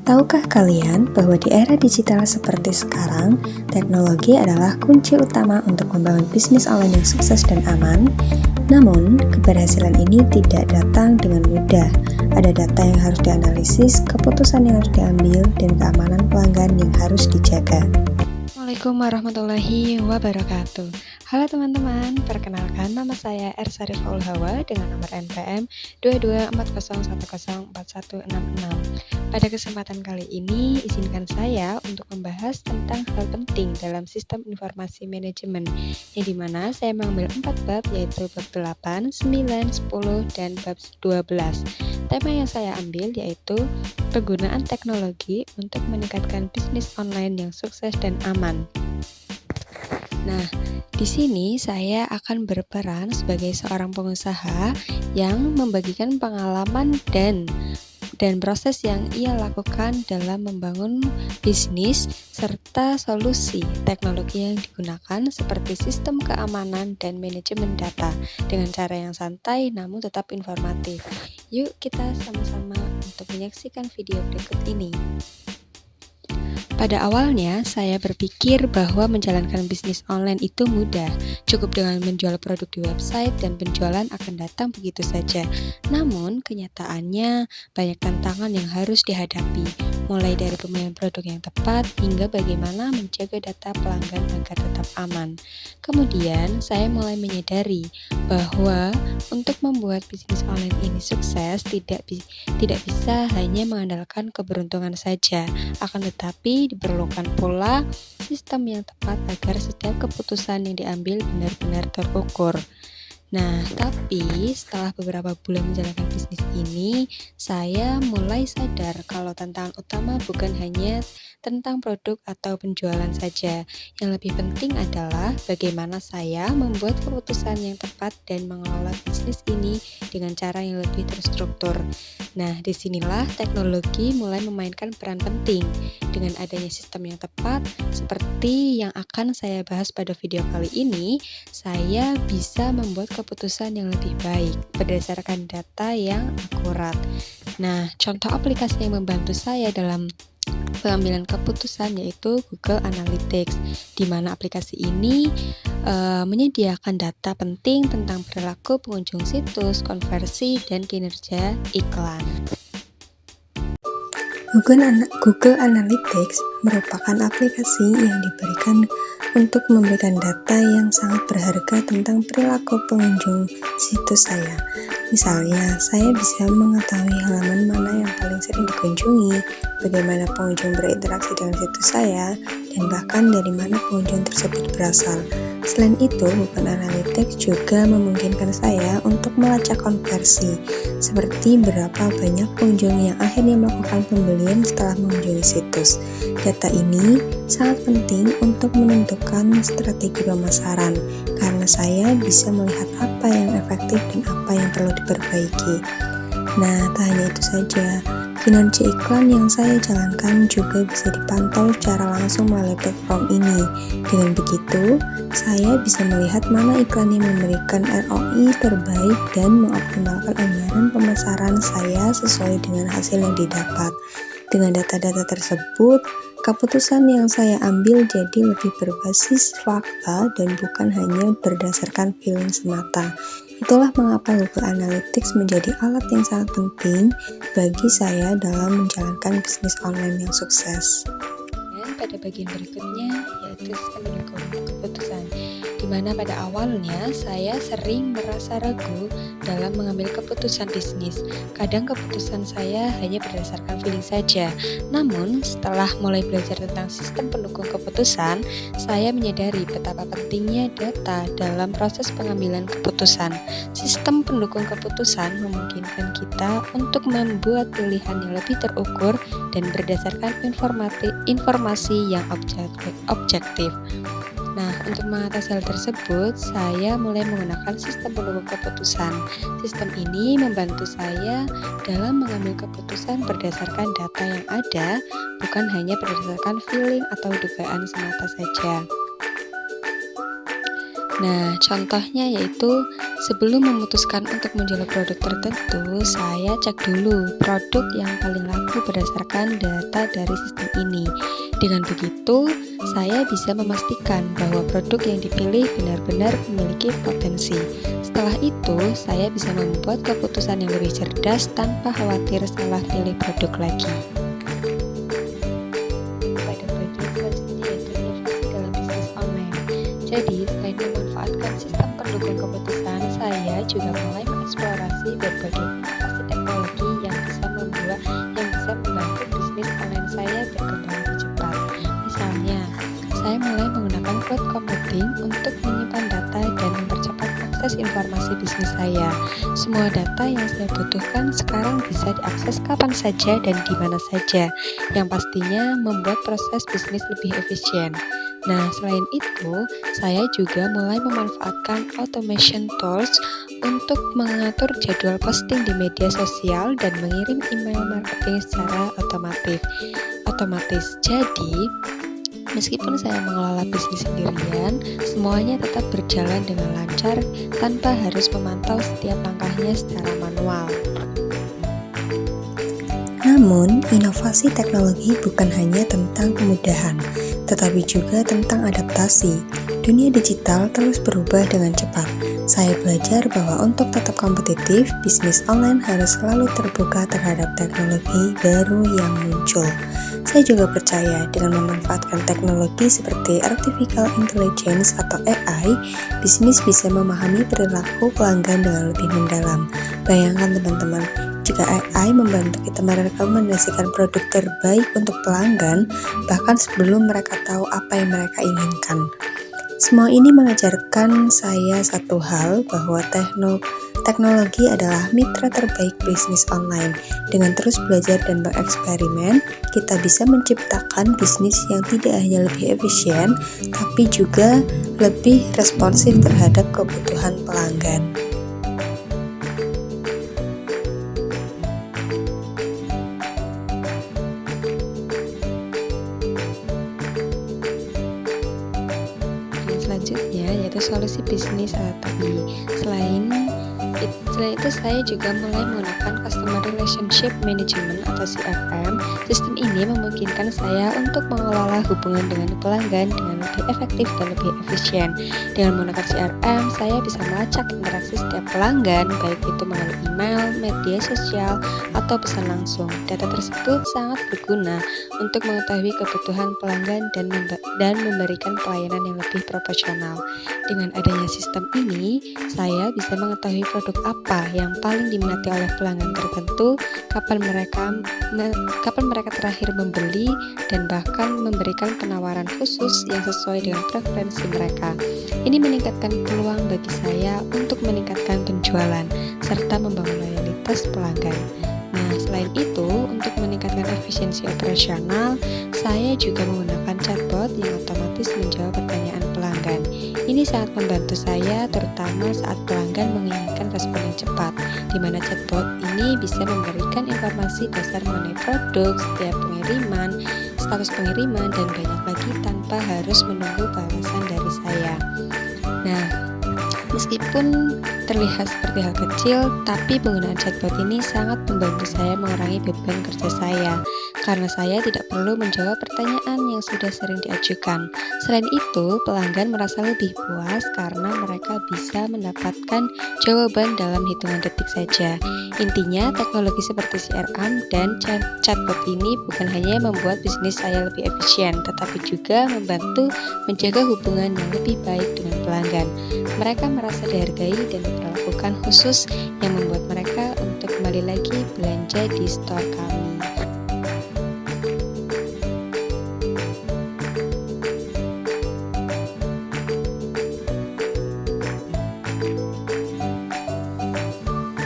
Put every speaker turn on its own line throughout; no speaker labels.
Tahukah kalian bahwa di era digital seperti sekarang, teknologi adalah kunci utama untuk membangun bisnis online yang sukses dan aman? Namun, keberhasilan ini tidak datang dengan mudah. Ada data yang harus dianalisis, keputusan yang harus diambil, dan keamanan pelanggan yang harus dijaga.
Assalamualaikum warahmatullahi wabarakatuh. Halo teman-teman, perkenalkan nama saya Ersari Faul Hawa dengan nomor NPM 2240104166. Pada kesempatan kali ini, izinkan saya untuk membahas tentang hal penting dalam sistem informasi manajemen, yang dimana saya mengambil 4 bab, yaitu bab 8, 9, 10, dan bab 12. Tema yang saya ambil yaitu penggunaan teknologi untuk meningkatkan bisnis online yang sukses dan aman. Nah, di sini saya akan berperan sebagai seorang pengusaha yang membagikan pengalaman dan proses yang ia lakukan dalam membangun bisnis serta solusi teknologi yang digunakan seperti sistem keamanan dan manajemen data dengan cara yang santai namun tetap informatif. Yuk kita sama-sama untuk menyaksikan video berikut ini. Pada awalnya, saya berpikir bahwa menjalankan bisnis online itu mudah, cukup dengan menjual produk di website dan penjualan akan datang begitu saja. Namun, kenyataannya banyak tantangan yang harus dihadapi, mulai dari pemilihan produk yang tepat hingga bagaimana menjaga data pelanggan agar tetap aman. Kemudian, saya mulai menyadari bahwa untuk membuat bisnis online ini sukses tidak bisa hanya mengandalkan keberuntungan saja, akan tetapi diperlukan pula sistem yang tepat agar setiap keputusan yang diambil benar-benar terukur. Nah, tapi setelah beberapa bulan menjalankan bisnis ini, saya mulai sadar kalau tantangan utama bukan hanya tentang produk atau penjualan saja. Yang lebih penting adalah bagaimana saya membuat keputusan yang tepat dan mengelola bisnis ini dengan cara yang lebih terstruktur. Nah, disinilah teknologi mulai memainkan peran penting. Dengan adanya sistem yang tepat, seperti yang akan saya bahas pada video kali ini, saya bisa membuat keputusan yang lebih baik berdasarkan data yang akurat. Nah, contoh aplikasi yang membantu saya dalam pengambilan keputusan yaitu Google Analytics, di mana aplikasi ini menyediakan data penting tentang perilaku pengunjung situs, konversi, dan kinerja iklan.
Google Analytics merupakan aplikasi yang diberikan untuk memberikan data yang sangat berharga tentang perilaku pengunjung situs saya. Misalnya, saya bisa mengetahui halaman mana yang paling sering dikunjungi, bagaimana pengunjung berinteraksi dengan situs saya, dan bahkan dari mana pengunjung tersebut berasal. Selain itu, Google Analytics juga memungkinkan saya untuk melacak konversi, seperti berapa banyak pengunjung yang akhirnya melakukan pembelian setelah mengunjungi situs. Data ini sangat penting untuk menentukan strategi pemasaran, karena saya bisa melihat apa yang efektif dan apa yang perlu diperbaiki. Nah, tak hanya itu saja, kinerja iklan yang saya jalankan juga bisa dipantau secara langsung melalui platform ini. Dengan begitu, saya bisa melihat mana iklan yang memberikan ROI terbaik dan mengoptimalkan anggaran pemasaran saya sesuai dengan hasil yang didapat. Dengan data-data tersebut, keputusan yang saya ambil jadi lebih berbasis fakta dan bukan hanya berdasarkan feeling semata. Itulah mengapa Google Analytics menjadi alat yang sangat penting bagi saya dalam menjalankan bisnis online yang sukses.
Dan pada bagian berikutnya yaitu sistem pendukung keputusan, di mana pada awalnya saya sering merasa ragu dalam mengambil keputusan bisnis. Kadang keputusan saya hanya berdasarkan feeling saja. Namun, setelah mulai belajar tentang sistem pendukung keputusan, saya menyadari betapa pentingnya data dalam proses pengambilan keputusan. Sistem pendukung keputusan memungkinkan kita untuk membuat pilihan yang lebih terukur dan berdasarkan informasi yang objektif. Nah, untuk mengatasi hal tersebut, saya mulai menggunakan sistem pendukung keputusan. Sistem ini membantu saya dalam mengambil keputusan berdasarkan data yang ada, bukan hanya berdasarkan feeling atau dugaan semata saja. Nah, contohnya yaitu sebelum memutuskan untuk menjual produk tertentu, saya cek dulu produk yang paling laku berdasarkan data dari sistem ini. Dengan begitu, saya bisa memastikan bahwa produk yang dipilih benar-benar memiliki potensi. Setelah itu, saya bisa membuat keputusan yang lebih cerdas tanpa khawatir salah pilih produk lagi. Pada bagian selanjutnya yaitu inovasi dalam bisnis online. Jadi, selain memanfaatkan sistem pendukung keputusan, saya juga mulai mengeksplorasi berbagai inovasi teknologi yang bisa membantu bisnis online saya berkembang lebih cepat. Misalnya, saya mulai menggunakan cloud computing untuk menyimpan data dan mempercepat akses informasi bisnis saya. Semua data yang saya butuhkan sekarang bisa diakses kapan saja dan di mana saja, yang pastinya membuat proses bisnis lebih efisien. Nah, selain itu, saya juga mulai memanfaatkan automation tools untuk mengatur jadwal posting di media sosial dan mengirim email marketing secara otomatis. Jadi, meskipun saya mengelola bisnis sendirian, semuanya tetap berjalan dengan lancar tanpa harus memantau setiap langkahnya secara manual.
Namun, inovasi teknologi bukan hanya tentang kemudahan, tetapi juga tentang adaptasi. Dunia digital terus berubah dengan cepat. Saya belajar bahwa untuk tetap kompetitif, bisnis online harus selalu terbuka terhadap teknologi baru yang muncul. Saya juga percaya dengan memanfaatkan teknologi seperti artificial intelligence atau AI, bisnis bisa memahami perilaku pelanggan dengan lebih mendalam. Bayangkan teman-teman, jika AI membantu kita merekomendasikan produk terbaik untuk pelanggan, bahkan sebelum mereka tahu apa yang mereka inginkan. Semua ini mengajarkan saya satu hal, bahwa teknologi adalah mitra terbaik bisnis online. Dengan terus belajar dan bereksperimen, kita bisa menciptakan bisnis yang tidak hanya lebih efisien, tapi juga lebih responsif terhadap kebutuhan pelanggan.
Selanjutnya yaitu solusi bisnis ATI. Selain itu, saya juga mulai menggunakan Customer Relationship Management atau CRM. Sistem ini memungkinkan saya untuk mengelola hubungan dengan pelanggan dengan lebih efektif dan lebih efisien. Dengan menggunakan CRM, saya bisa melacak interaksi setiap pelanggan, baik itu melalui email, media sosial, atau pesan langsung. Data tersebut sangat berguna untuk mengetahui kebutuhan pelanggan dan memberikan pelayanan yang lebih proporsional. Dengan adanya sistem ini, saya bisa mengetahui produk apa yang paling diminati oleh pelanggan tertentu, kapan mereka terakhir membeli, dan bahkan memberikan penawaran khusus yang sesuai dengan preferensi mereka. Ini meningkatkan peluang bagi saya untuk meningkatkan penjualan serta membangun loyalitas pelanggan. Nah, selain itu, untuk meningkatkan efisiensi operasional, saya juga menggunakan chatbot yang otomatis menjawab pertanyaan pelanggan. Ini sangat membantu saya, terutama saat pelanggan menginginkan respon yang cepat, di mana chatbot ini bisa memberikan informasi dasar mengenai produk, setiap pengiriman, status pengiriman, dan banyak lagi tanpa harus menunggu balasan dari saya. Nah, meskipun terlihat seperti hal kecil, tapi penggunaan chatbot ini sangat membantu saya mengurangi beban kerja saya, karena saya tidak perlu menjawab pertanyaan yang sudah sering diajukan. Selain itu, pelanggan merasa lebih puas karena mereka bisa mendapatkan jawaban dalam hitungan detik saja. Intinya, teknologi seperti CRM dan chatbot ini bukan hanya membuat bisnis saya lebih efisien, tetapi juga membantu menjaga hubungan yang lebih baik dengan pelanggan. Mereka merasa dihargai dan diperlakukan khusus yang membuat mereka untuk kembali lagi belanja di store kami.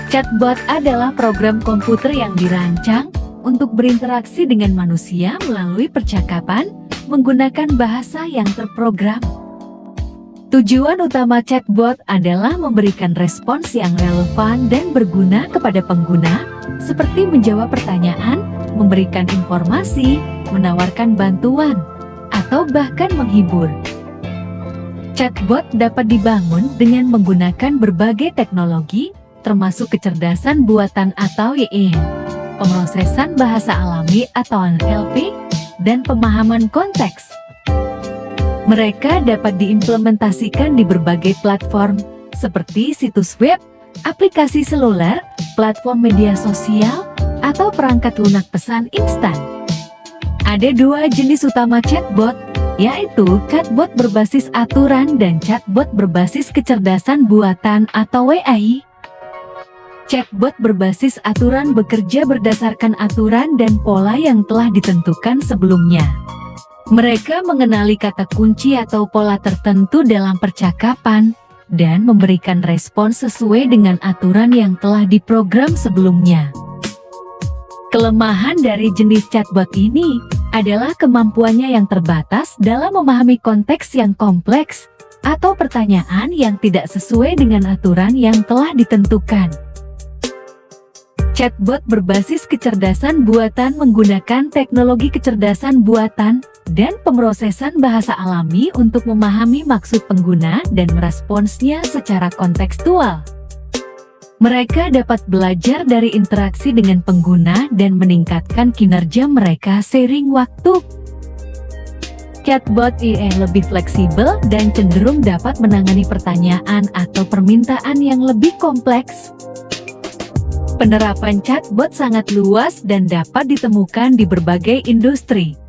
Chatbot adalah program komputer yang dirancang untuk berinteraksi dengan manusia melalui percakapan menggunakan bahasa yang terprogram. Tujuan utama chatbot adalah memberikan respons yang relevan dan berguna kepada pengguna, seperti menjawab pertanyaan, memberikan informasi, menawarkan bantuan, atau bahkan menghibur. Chatbot dapat dibangun dengan menggunakan berbagai teknologi, termasuk kecerdasan buatan atau AI, pemrosesan bahasa alami atau NLP, dan pemahaman konteks. Mereka dapat diimplementasikan di berbagai platform, seperti situs web, aplikasi seluler, platform media sosial, atau perangkat lunak pesan instan. Ada dua jenis utama chatbot, yaitu chatbot berbasis aturan dan chatbot berbasis kecerdasan buatan atau AI. Chatbot berbasis aturan bekerja berdasarkan aturan dan pola yang telah ditentukan sebelumnya. Mereka mengenali kata kunci atau pola tertentu dalam percakapan dan memberikan respons sesuai dengan aturan yang telah diprogram sebelumnya. Kelemahan dari jenis chatbot ini adalah kemampuannya yang terbatas dalam memahami konteks yang kompleks atau pertanyaan yang tidak sesuai dengan aturan yang telah ditentukan. Chatbot berbasis kecerdasan buatan menggunakan teknologi kecerdasan buatan dan pemrosesan bahasa alami untuk memahami maksud pengguna dan meresponsnya secara kontekstual. Mereka dapat belajar dari interaksi dengan pengguna dan meningkatkan kinerja mereka seiring waktu. Chatbot AI lebih fleksibel dan cenderung dapat menangani pertanyaan atau permintaan yang lebih kompleks. Penerapan chatbot sangat luas dan dapat ditemukan di berbagai industri.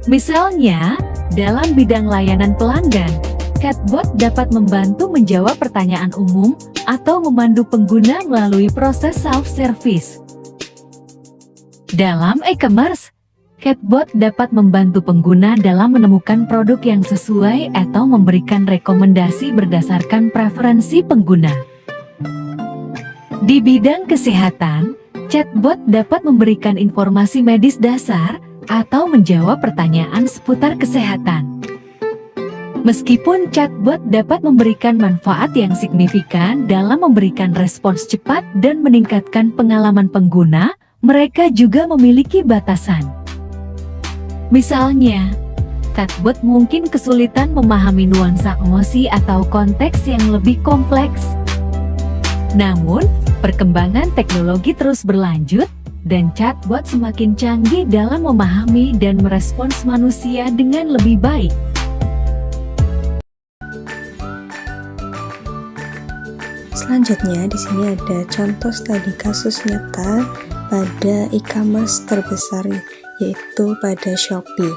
Misalnya, dalam bidang layanan pelanggan, chatbot dapat membantu menjawab pertanyaan umum atau memandu pengguna melalui proses self-service. Dalam e-commerce, chatbot dapat membantu pengguna dalam menemukan produk yang sesuai atau memberikan rekomendasi berdasarkan preferensi pengguna. Di bidang kesehatan, chatbot dapat memberikan informasi medis dasar atau menjawab pertanyaan seputar kesehatan. Meskipun chatbot dapat memberikan manfaat yang signifikan dalam memberikan respons cepat dan meningkatkan pengalaman pengguna, mereka juga memiliki batasan. Misalnya, chatbot mungkin kesulitan memahami nuansa emosi atau konteks yang lebih kompleks. Namun, perkembangan teknologi terus berlanjut, dan chatbot semakin canggih dalam memahami dan merespons manusia dengan lebih baik.
Selanjutnya, di sini ada contoh studi kasus nyata pada e-commerce terbesar, yaitu pada Shopee.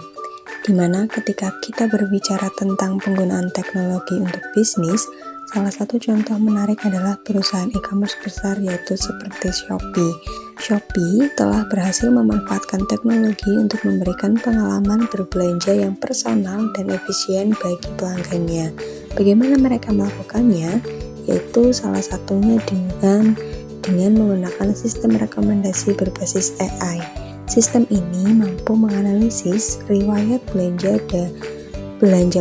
Di mana ketika kita berbicara tentang penggunaan teknologi untuk bisnis, salah satu contoh menarik adalah perusahaan e-commerce besar yaitu seperti Shopee. Shopee telah berhasil memanfaatkan teknologi untuk memberikan pengalaman berbelanja yang personal dan efisien bagi pelanggannya. Bagaimana mereka melakukannya? Yaitu salah satunya dengan menggunakan sistem rekomendasi berbasis AI. Sistem ini mampu menganalisis riwayat belanja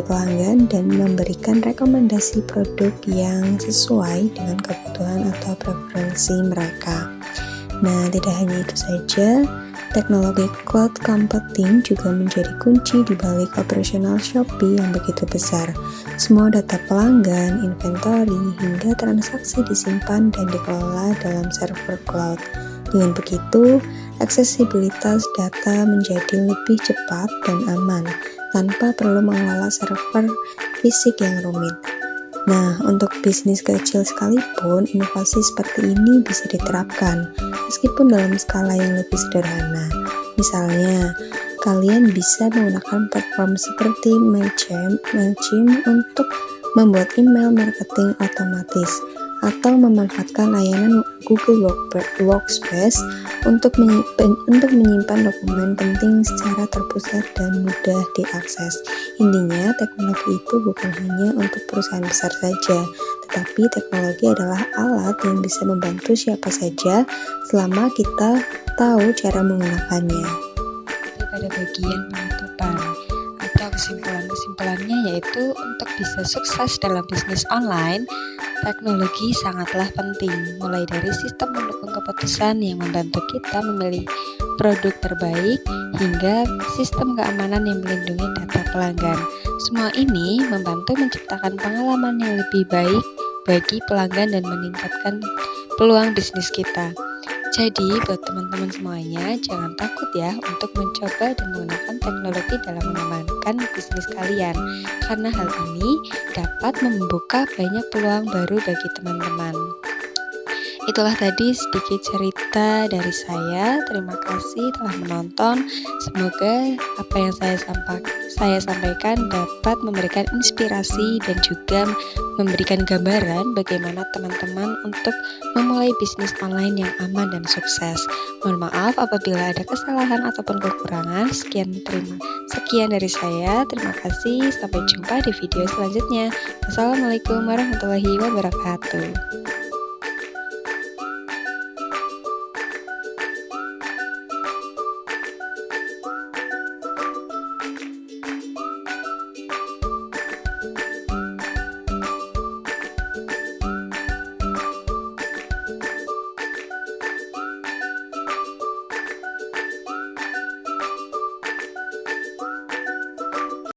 pelanggan dan memberikan rekomendasi produk yang sesuai dengan kebutuhan atau preferensi mereka. Nah, tidak hanya itu saja, teknologi cloud computing juga menjadi kunci di balik operasional Shopee yang begitu besar. Semua data pelanggan, inventory, hingga transaksi disimpan dan dikelola dalam server cloud. Dengan begitu, aksesibilitas data menjadi lebih cepat dan aman, tanpa perlu mengelola server fisik yang rumit. Nah, untuk bisnis kecil sekalipun, inovasi seperti ini bisa diterapkan, meskipun dalam skala yang lebih sederhana. Misalnya, kalian bisa menggunakan platform seperti Mailchimp untuk membuat email marketing otomatis, atau memanfaatkan layanan Google Workspace untuk menyimpan dokumen penting secara terpusat dan mudah diakses. Intinya, teknologi itu bukan hanya untuk perusahaan besar saja, tetapi teknologi adalah alat yang bisa membantu siapa saja selama kita tahu cara menggunakannya.
Pada bagian penutupan atau kesimpulannya yaitu untuk bisa sukses dalam bisnis online, teknologi sangatlah penting, mulai dari sistem mendukung keputusan yang membantu kita memilih produk terbaik, hingga sistem keamanan yang melindungi data pelanggan. Semua ini membantu menciptakan pengalaman yang lebih baik bagi pelanggan dan meningkatkan peluang bisnis kita. Jadi, buat teman-teman semuanya, jangan takut ya untuk mencoba dan menggunakan teknologi dalam mengembangkan bisnis kalian, karena hal ini dapat membuka banyak peluang baru bagi teman-teman. Itulah tadi sedikit cerita dari saya. Terima kasih telah menonton. Semoga apa yang saya sampaikan dapat memberikan inspirasi dan juga memberikan gambaran bagaimana teman-teman untuk memulai bisnis online yang aman dan sukses. Mohon maaf apabila ada kesalahan ataupun kekurangan. Sekian dari saya. Terima kasih. Sampai jumpa di video selanjutnya. Wassalamualaikum warahmatullahi wabarakatuh.